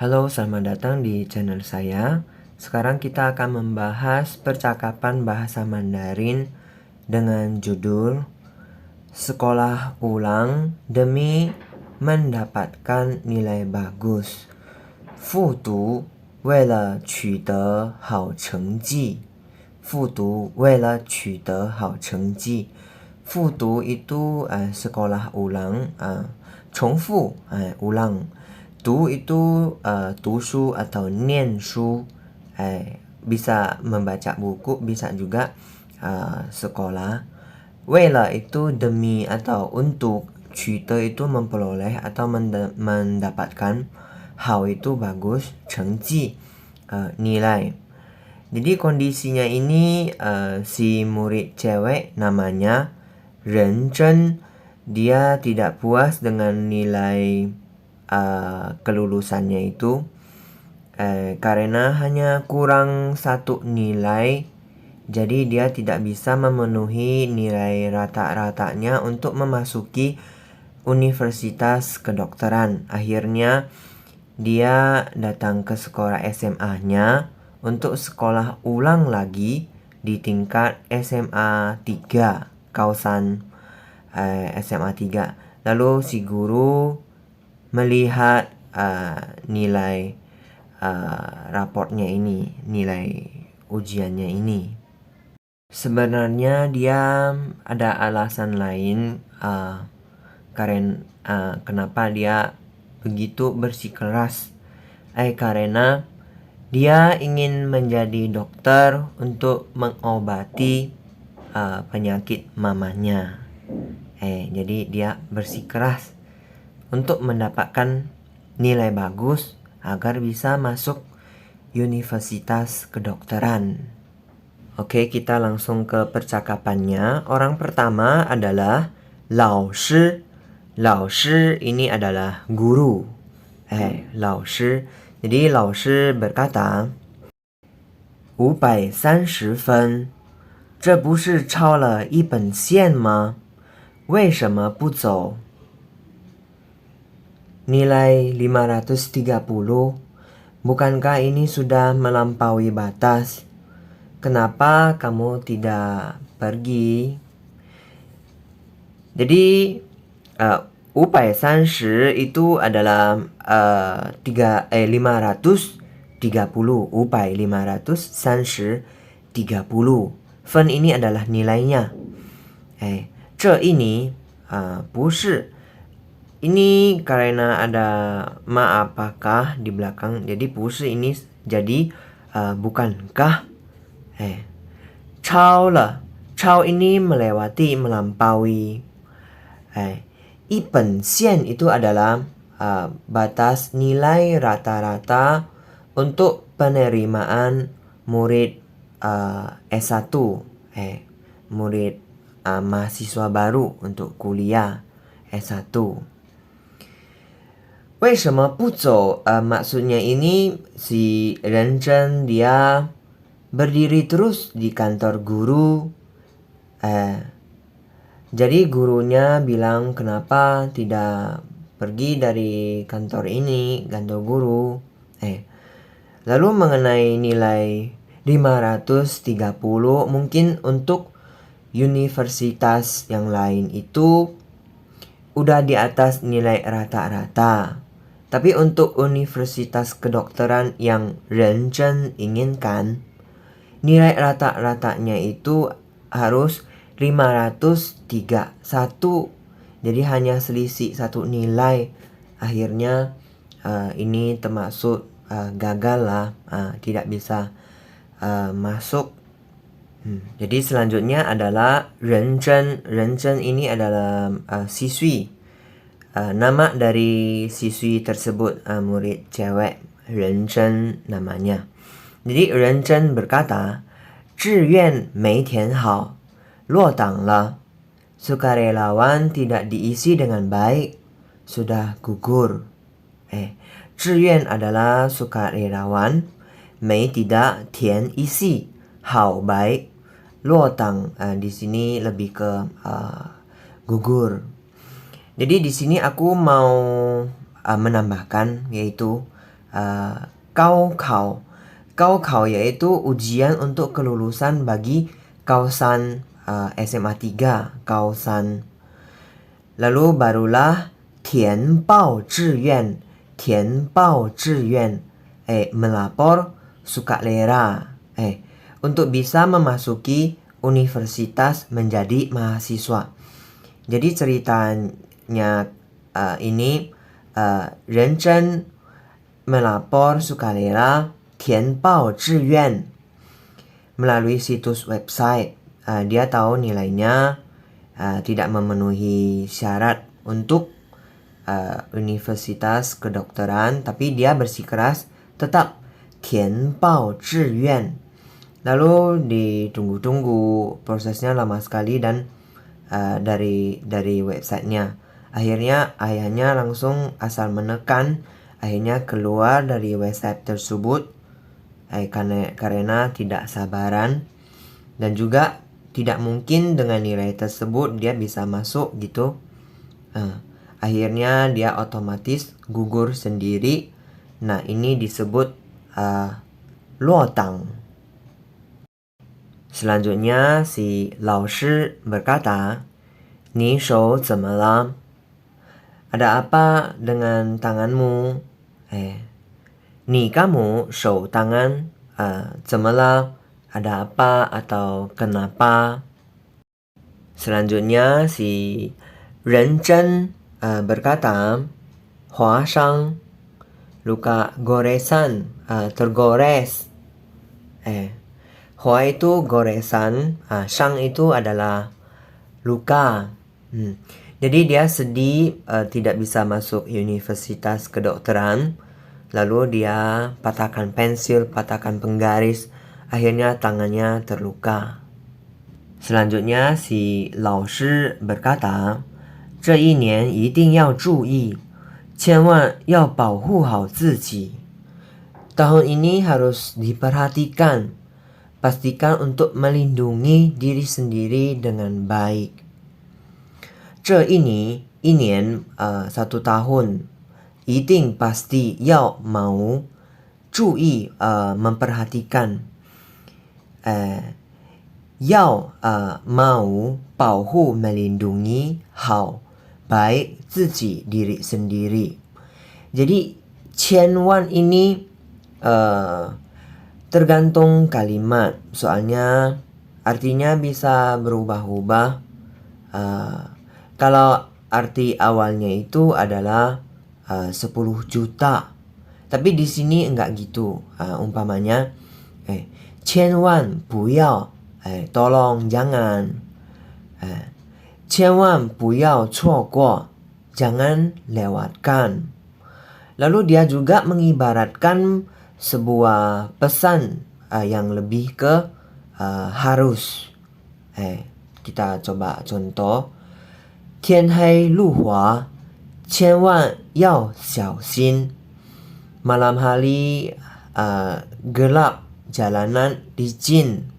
Halo, selamat datang di channel saya. Sekarang kita akan membahas percakapan bahasa Mandarin dengan judul Sekolah ulang demi mendapatkan nilai bagus. 复读为了取得好成绩。复读为了取得好成绩。复读itu sekolah ulang, 重复ulang. 读 itu 读书 atau 念书, bisa membaca buku, bisa juga sekolah. 为了 itu demi atau untuk, 取得 itu memperoleh atau mendapatkan, 好 itu bagus, 成绩 nilai. Jadi kondisinya ini si murid cewek namanya Ren Zhen, dia tidak puas dengan nilai kelulusannya itu karena hanya kurang satu nilai, jadi dia tidak bisa memenuhi nilai rata-ratanya untuk memasuki universitas kedokteran. Akhirnya dia datang ke sekolah SMA-nya untuk sekolah ulang lagi di tingkat SMA 3, kawasan SMA 3. Lalu si guru melihat nilai raportnya ini, nilai ujiannya ini. Sebenarnya dia ada alasan lain kenapa dia begitu bersikeras. Karena dia ingin menjadi dokter untuk mengobati penyakit mamanya. Jadi dia bersikeras untuk mendapatkan nilai bagus agar bisa masuk universitas kedokteran. Oke, kita langsung ke percakapannya. Orang pertama adalah Lao Shi. Lao Shi ini adalah guru. Lao Shi. Jadi Lao Shi berkata, 530分，这不是超了一本线吗？为什么不走？ Nilai 530, bukankah ini sudah melampaui batas? Kenapa kamu tidak pergi? Jadi 530 itu adalah 530. 530. Fen ini adalah nilainya. 这 ini 不是. Ini karena ada ma apakah di belakang, jadi 不是 ini jadi bukankah. 超了. 超 ini melewati, melampaui. 一本线 itu adalah batas nilai rata-rata untuk penerimaan murid S1, murid mahasiswa baru untuk kuliah S1. 为什么不走? Maksudnya ini si Ren Zhen dia berdiri terus di kantor guru. Jadi gurunya bilang, kenapa tidak pergi dari kantor ini, kantor guru. Lalu mengenai nilai 530, mungkin untuk universitas yang lain itu udah di atas nilai rata-rata. Tapi untuk universitas kedokteran yang Ren Zhen inginkan, nilai rata-ratanya itu harus 531. Jadi hanya selisih satu nilai. Akhirnya ini termasuk gagal lah, tidak bisa masuk. Jadi selanjutnya adalah Ren Zhen. Ren Zhen ini adalah siswi. Nama dari siswi tersebut, murid cewek, Ren Zhen namanya. Jadi Ren Zhen berkata, 志愿没填好，落档了. Sukarelawan tidak diisi dengan baik, sudah gugur. 志愿 adalah sukarelawan, 没 tidak, 填 isi, 好 baik, 落档 di sini lebih ke gugur. Jadi di sini aku mau menambahkan, yaitu Gaokao. Gaokao yaitu ujian untuk kelulusan bagi Gaosan SMA 3, Gaosan. Lalu barulah Tianbao Zhiyuan. Tianbao Zhiyuan, melapor sukarela, untuk bisa memasuki universitas menjadi mahasiswa. Jadi ceritanya ini Renchen melapor sukarela Tianbao Zhiyuan melalui situs website. Dia tahu nilainya tidak memenuhi syarat untuk universitas kedokteran, tapi dia bersikeras tetap Tianbao Zhiyuan. Lalu ditunggu-tunggu, prosesnya lama sekali dan dari websitenya. Akhirnya ayahnya langsung asal menekan, akhirnya keluar dari website tersebut karena tidak sabaran, dan juga tidak mungkin dengan nilai tersebut dia bisa masuk gitu. Akhirnya dia otomatis gugur sendiri. Nah, ini disebut luotang. Selanjutnya si lao shi berkata, "Ni shou zeme la?" Ada apa dengan tanganmu? Ni kamu, shou tangan, zeme la? Ada apa atau kenapa? Selanjutnya si Renchen berkata, "Hua shang," luka goresan, tergores. Hua itu goresan, shang itu adalah luka. Jadi dia sedih tidak bisa masuk universitas kedokteran. Lalu dia patahkan pensil, patahkan penggaris. Akhirnya tangannya terluka. Selanjutnya si lao shi berkata, 这一年一定要注意，千万要保护好自己。Tahun ini harus diperhatikan, pastikan untuk melindungi diri sendiri dengan baik. 这一年 1 tahun, 一定 pasti, 要 mau, 注意 memperhatikan, 要 mau, 保护 melindungi, 好 baik, 自己 diri sendiri. Jadi 千万 ini tergantung kalimat, soalnya artinya bisa berubah-ubah. Kalau arti awalnya itu adalah 10 juta, tapi di sini enggak gitu. Umpamanya 千万不要, tolong jangan, 千万不要错过, jangan lewatkan. Lalu dia juga mengibaratkan sebuah pesan yang lebih ke harus. Kita coba contoh. 天黑路滑，千万要小心. Malam hari gelap, jalanan licin,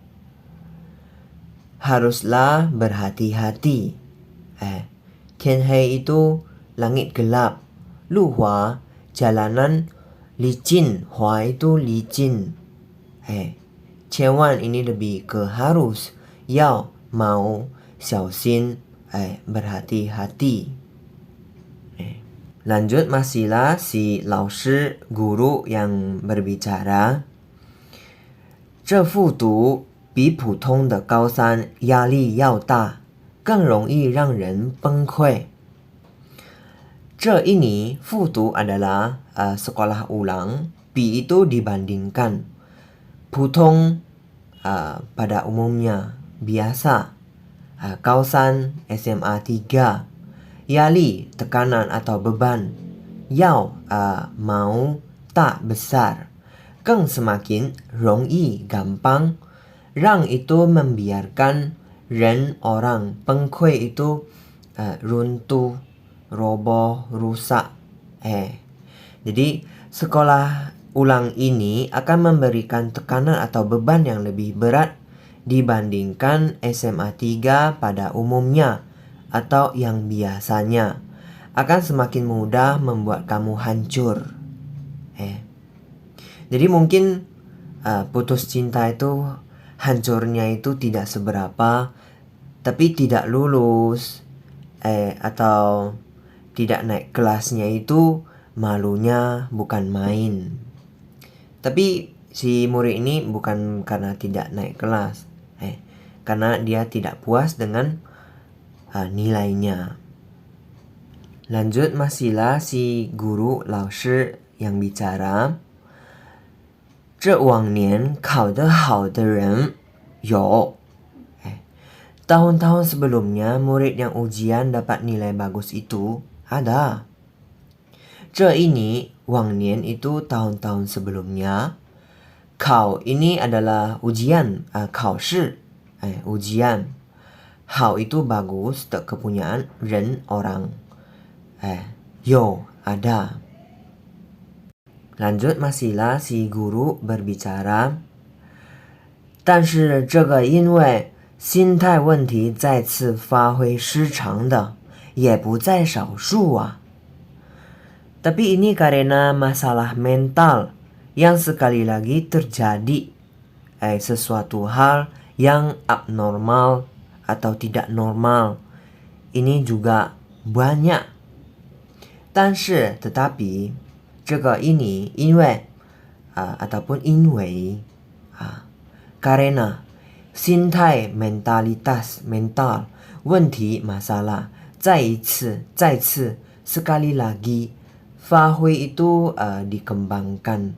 haruslah berhati-hati. 天黑 itu langit gelap, 路滑 jalanan licin, 滑 itu licin. 千万 ini lebih ke harus, 要 mau, 小心 berhati-hati. Lanjut masihlah si lao shi, guru yang berbicara. 这复读比普通的高三压力要大，更容易让人崩溃。这ini 复读 adalah sekolah ulang, bi itu dibandingkan, putong pada umumnya, biasa, Gaosan SMA 3, yali tekanan atau beban, yao mau, tak besar, keng semakin, rongyi gampang, rang itu membiarkan, ren orang, pengkui itu runtuh, roboh, rusak. Jadi sekolah ulang ini akan memberikan tekanan atau beban yang lebih berat dibandingkan SMA 3 pada umumnya atau yang biasanya. Akan semakin mudah membuat kamu hancur. Jadi mungkin putus cinta itu hancurnya itu tidak seberapa, tapi tidak lulus atau tidak naik kelasnya itu malunya bukan main. Tapi si murid ini bukan karena tidak naik kelas, karena dia tidak puas dengan nilainya. Lanjut masihlah si guru 老师 yang bicara. 这往年考得好的人有。Tahun-tahun sebelumnya murid yang ujian dapat nilai bagus itu ada. 这 ini 往年 itu tahun-tahun sebelumnya. 考 ini adalah ujian, 考试, ujian. 好 itu bagus, kepunyaan, 人 orang. 有 ada. Lanjut masihlah si guru berbicara. 但是这个因为心态问题再次发挥失常的也不在少数啊。Tapi ini karena masalah mental yang sekali lagi terjadi. Sesuatu hal yang abnormal atau tidak normal. Ini juga banyak. 但是 tetapi 这个 ini 因为 ataupun 因为 karena 心态 mentalitas mental 问题 masalah 再次 sekali lagi 发挥 itu dikembangkan.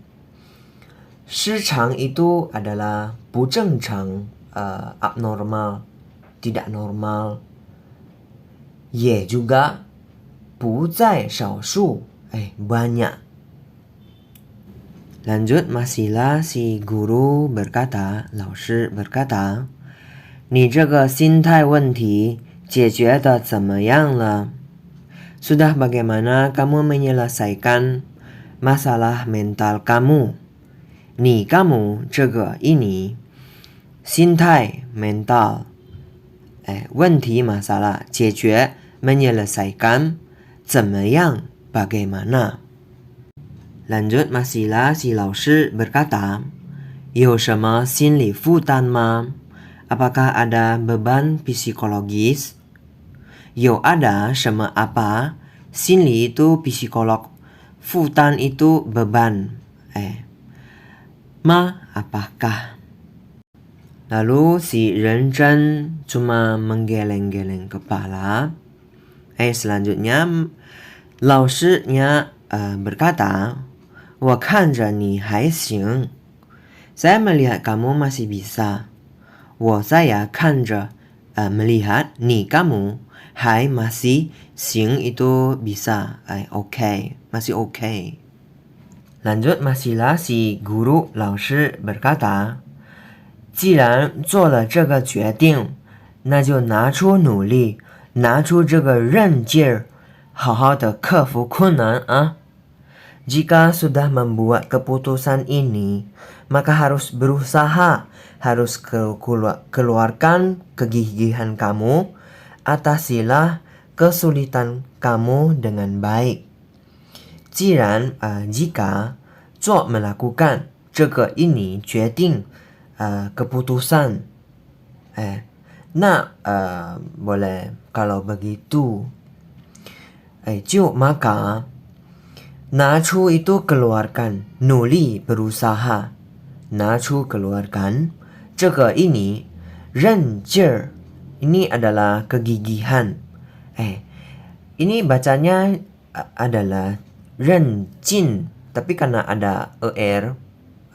失常 itu adalah 不正常 abnormal, tidak normal. 也 juga 不在少数 banyak. Lanjut masihlah si guru berkata, 老师 berkata, 你这个心态问题解决的怎么样了? Sudah bagaimana kamu menyelesaikan masalah mental kamu? 你 kamu 这个 ini 心态 mental 问题 masalah 解决 menyelesaikan 怎么样 bagaimana. Lanjut masihlah si 老师 berkata, 有什么心理负担吗? Apakah ada beban psikologis? 有 ada 什么 apa? 心理 itu psikolog, 负担 itu beban. Ma apakah? Lalu si Renchen cuma menggeleng-geleng kepala. Selanjutnya 老师 nya berkata, 我看着你还行. Saya melihat kamu masih bisa. saya 看着 melihat 你 kamu 还 masih 行 itu bisa, okay, masih okay. Lanjut masihlah si guru 老师 berkata, 既然做了这个决定，那就拿出努力，拿出这个韧劲儿，好好的克服困难啊。Jika sudah membuat keputusan ini, maka harus berusaha, harus keluarkan kegigihan kamu, atasilah kesulitan kamu dengan baik. 既然 jika 做 melakukan 这个 ini 决定 keputusan boleh kalau begitu 就 maka 拿出 itu keluarkan, 努力 berusaha, 拿出 keluarkan, 这个 ini 韧劲儿 ini adalah kegigihan. Ini bacanya adalah 韧劲, tapi karena ada er,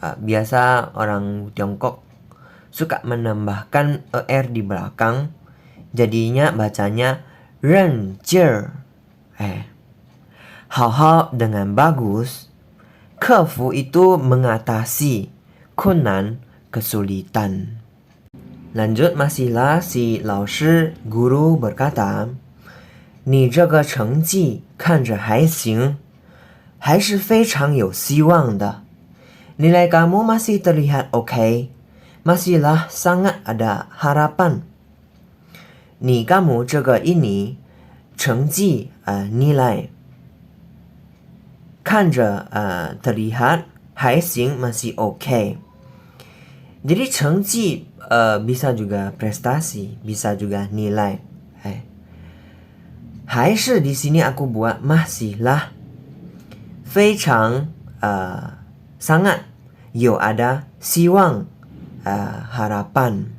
biasa orang Tiongkok suka menambahkan er di belakang, jadinya bacanya 韧劲儿. 好好 dengan bagus. 克服 itu mengatasi, 困难 kesulitan. Lanjut masihlah si 老师 guru berkata, 你这个成绩看着还行，还是非常有希望的。Nilai kamu masih terlihat oke, masihlah sangat ada harapan. 你 kamu 这个 ini 成绩 nilai 看着 terlihat 还行 masih oke. Jadi 成绩 bisa juga prestasi, bisa juga nilai. 还是 di sini aku buat masih lah. 非常 sangat 有 ada 希望 harapan.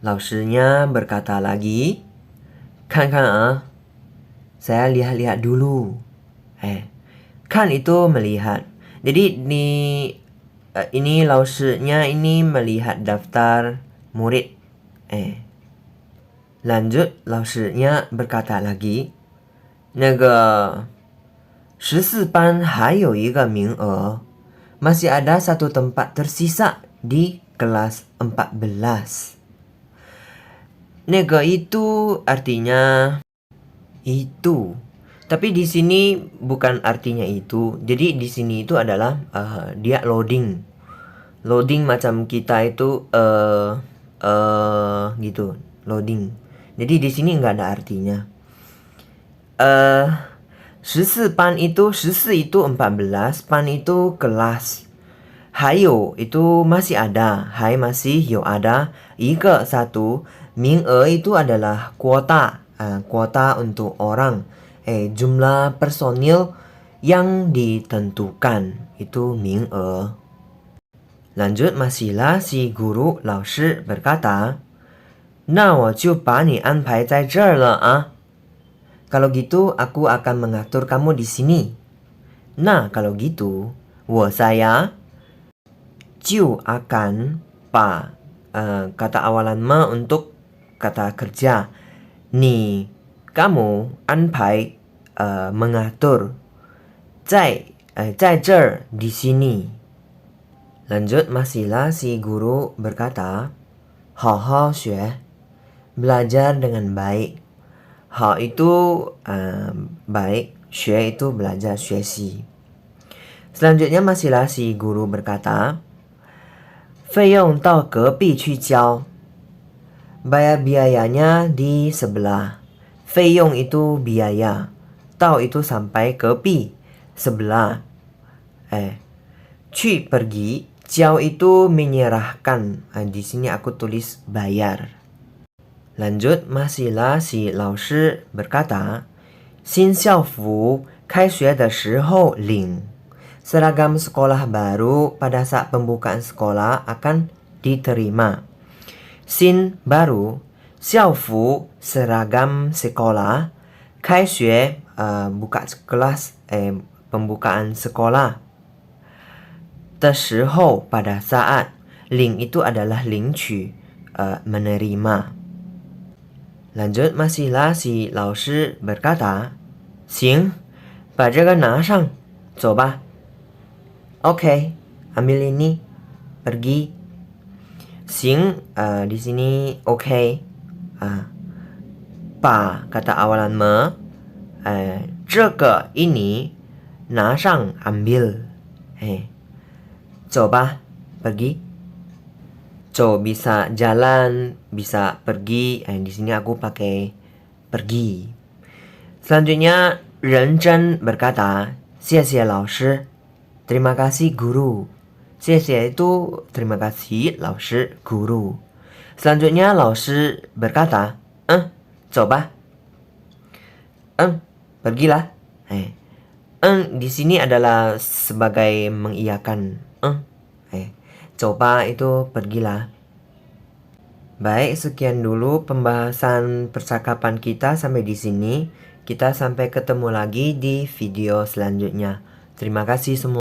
老师nya berkata lagi, 看看 saya lihat-lihat dulu. Kan itu melihat. Jadi ini 老师nya ini melihat daftar murid. Lanjut 老师nya berkata lagi, 那个14班还有一个名额, masih ada satu tempat tersisa di kelas 14. 那个 itu artinya itu. Tapi di sini bukan artinya itu. Jadi di sini itu adalah dia loading. Loading macam kita itu gitu, loading. Jadi di sini nggak ada artinya. 14 班 itu 14 itu 14, pan itu kelas. 还有 itu masih ada, 还 masih 有 ada, 一个 satu, 名额 itu adalah kuota, kuota untuk orang. Jumlah personil yang ditentukan itu 名额. Lanjut masihlah si guru 老师 berkata, 那我就把你安排在这儿了啊. Kalau gitu aku akan mengatur kamu di sini. Nah kalau gitu, 我 saya 就 akan 把 kata awalan ma untuk kata kerja. Ni kamu 安排 mengatur. 在这儿 di sini. Lanjut masihlah si guru berkata, 好好学 belajar dengan baik. 好 itu baik, 学 itu belajar, 学习. Selanjutnya masihlah si guru berkata, 费用到隔壁去交. Bayar biayanya di sebelah. 费用 itu biaya. 到 itu sampai, 隔壁 sebelah. 去 pergi, 交 itu menyerahkan. Di sini aku tulis bayar. Lanjut masihlah si 老师 berkata, 新校服开学的时候领. Seragam sekolah baru pada saat pembukaan sekolah akan diterima. Sin baru, 校服 seragam sekolah, 开学 buka kelas, pembukaan sekolah. 的时候 pada saat, 领 itu adalah 领取, menerima. Lanjut masihlah si 老师 berkata, 行，把这个拿上，走吧。Oke, ambil ini, pergi. Sing di sini oke. Pa kata awalan me. 这个 ini 拿上 ambil. 走吧 pergi. 走 bisa jalan, bisa pergi. Di sini aku pakai pergi. Selanjutnya 认真 berkata, 谢谢老师. Terima kasih guru. 谢谢 itu terima kasih, 老师 guru. Selanjutnya 老师 berkata, 走吧. Pergilah. Di sini adalah sebagai mengiyakan. 走吧 itu pergilah. Baik, sekian dulu pembahasan percakapan kita sampai di sini. Kita sampai ketemu lagi di video selanjutnya. Terima kasih semua.